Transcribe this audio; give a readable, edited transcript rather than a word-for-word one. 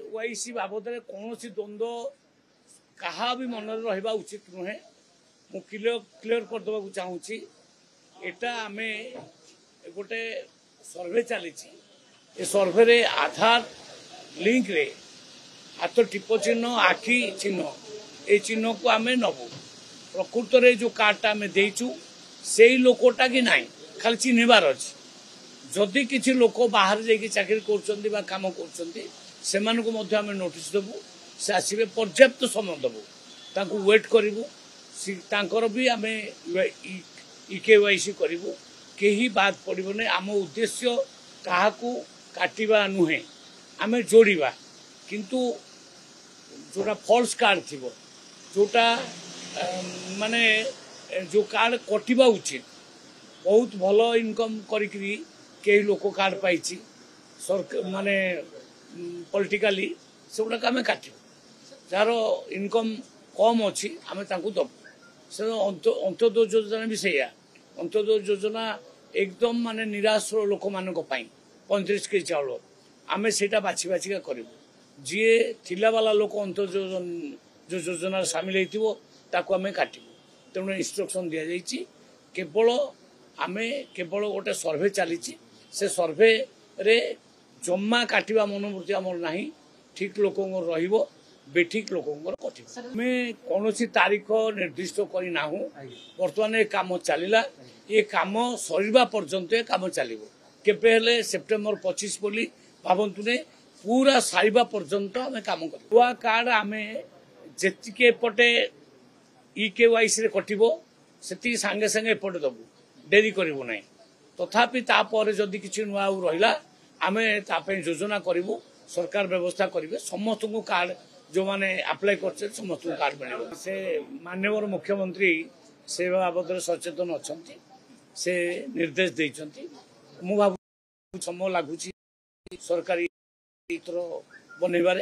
KYC बाबद कौन द्वंद्व क्या भी मन रहा उचित नुहे मु क्लियर करदे चाहूँगी एटा आम गोटे सर्वे चली सर्वे रे आधार लिंक रे हाथ टिप चिन्ह आखि चिन्ह ए चिन्ह को आम नबू प्रकृत रे जो कार्डटा आम देचु से लोकटा कि ना खाली चिन्हबार अच्छी जदि किसी लोक बाहर जाकि चाकरी कर काम कर नोटिस देवु से आसवे पर्याप्त समय देवु तांको वेट करूँ तांकर भी आम इकेवाईसी करूँ कहीं बाद पड़ोनी आम उद्देश्य क्या काटिबा नुहे आम जोड़ा किंतु जोटा फॉल्स कार्ड थी जोटा माने जो कार्ड कटिबा उचित बहुत भल इनकम करी कई लोक कार्ड पाई सरकार माने पॉलिटिकली से गुड़ा आम काटू जार इनकम कम अच्छी आम दबू से अंत्योदय योजना भी सैया अंत्योदय योजना एकदम माने निराश लोक मान 35 केजी चाउल आम से बाछी बाछिका करूँ जी थिला वाला लोक अंत्योदय योजना सामिल होता आम काटू तेणु इंस्ट्रक्शन दि जाइए केवल आम केवल गोटे सर्वे चली से सर्वे रे जमा काटिबा मनोवृत्ति आमर ना ठीक लोक बेठिक लोक कटिब कौन तारीख निर्दिष्ट करना बर्तमान काम चलला ये कम सरीबा पर्यंत कम चलो केले सेप्टेम्बर 25 बोली भावतु ने पूरा सारिबा पर्यंत आम कम कर नुआ कार्ड आम जी एपटे इकेवाईसी रे कटिबो से सांगे सांगे एपटे दबू डेरी करूँ ना तथापि तापर जदि किसी नुआ रहा आम योजना करूँ सरकार व्यवस्था करेंगे समस्त को कार्ड जो मैंने आप्लाय कर समस्त कार्ड मिले से माननीय मुख्यमंत्री से बाबद सचेतन अच्छा से निर्देश देते मु भाव समय लगुच सरकारी बनइबारे